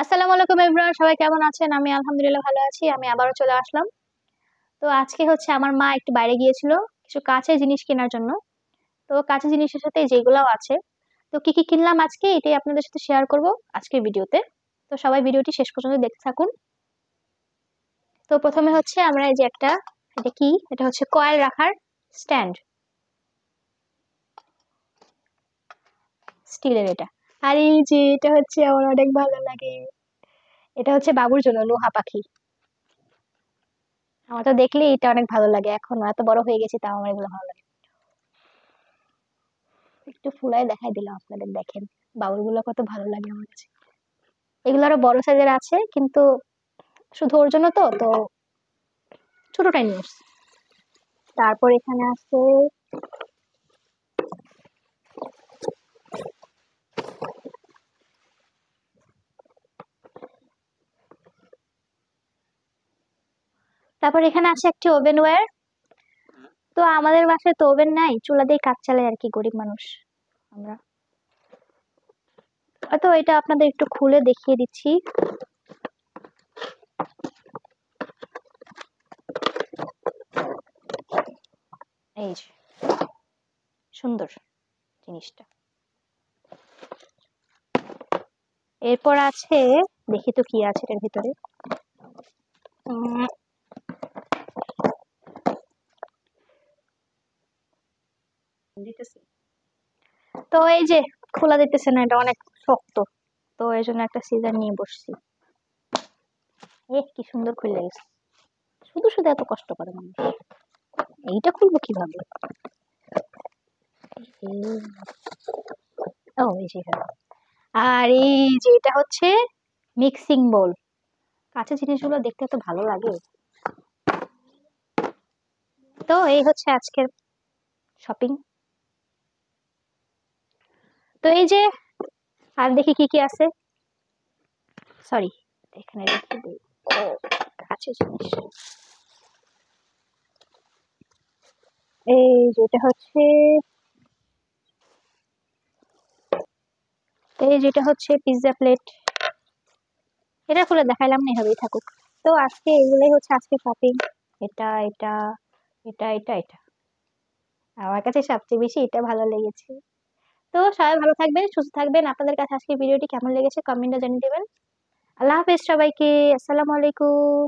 আসসালামু আলাইকুম এভরিওয়ান, সবাই কেমন আছেন? আমি আলহামদুলিল্লাহ ভালো আছি। আমি আবারও চলে আসলাম। তো আজকে হচ্ছে আমার মা একটু বাইরে গিয়েছিল কিছু কাঁচের জিনিস কেনার জন্য। তো কাঁচের জিনিসের সাথে যেগুলাও আছে, তো কি কি কিনলাম আজকে এটাই আপনাদের সাথে শেয়ার করব আজকের ভিডিওতে। তো সবাই ভিডিওটি শেষ পর্যন্ত দেখতে থাকুন। তো প্রথমে হচ্ছে আমরা এই যে এটা কি, এটা হচ্ছে কয়েল রাখার স্ট্যান্ড, স্টিলের এটা। আর এই যে এটা হচ্ছে আমার অনেক ভালো লাগে, এটা হচ্ছে বাবুর জন্য লোহা পাখি। আমার তো দেখলেই এটা অনেক ভালো লাগে, এখন এত বড় হয়ে গেছি তাও আমার এগুলো ভালো লাগে। একটু ফুলাই দেখাই দিলাম আপনাদের, দেখেন বাউল গুলো কত ভালো লাগে আমার কাছে। এগুলো আরো বড় সাইজের আছে, কিন্তু শুধু ওর জন্য তো তো ছোটটাই নিয়ে এসছি। তারপর এখানে আছে তারপর এখানে আছে একটি ওভেন ওয়্যার। তো আমাদের বাসায় তো ওভেন নাই, চুলা দিয়ে কাজ চালাই আর কি, গরিব মানুষ আমরা। তো এটা আপনাদের একটু খুলে দেখিয়ে দিচ্ছি। এই যে সুন্দর জিনিসটা। এরপর আছে, দেখি তো কি আছে এটার ভিতরে। উম, তো এই যে খোলা দিতেছে না, এটা অনেক শক্ত, তো এই জন্য একটা সিজার নিয়ে বসছি। কি সুন্দর খুলে গেছে। শুধু শুধু এত কষ্ট করে মানুষ। এইটা খুলবো কিভাবে? ও এই যে এখানে। আর এই যে এটা হচ্ছে মিক্সিং বোল। কাঁচের জিনিসগুলো দেখতে এত ভালো লাগে। তো এই হচ্ছে আজকের শপিং। তো এই যে, আর দেখি কি কি আছে। সরি, এখানে রেখে দিই। ও, কাঁচের জিনিস। এই যেটা হচ্ছে, পিৎজা প্লেট। এটা খুলে দেখাইলাম না, এভাবেই থাকুক। তো আজকে এগুলোই হচ্ছে আজকে শপিং। এটা এটা এটা এটা এটা আমার কাছে সবচেয়ে বেশি এটা ভালো লেগেছে। তো সবাই ভালো থাকবেন, সুস্থ থাকবেন। আপনাদের কাছে আজকে ভিডিওটি কেমন লেগেছে কমেন্টে জানিয়ে দেবেন। আল্লাহ হাফেজ সবাইকে। আসসালামু আলাইকুম।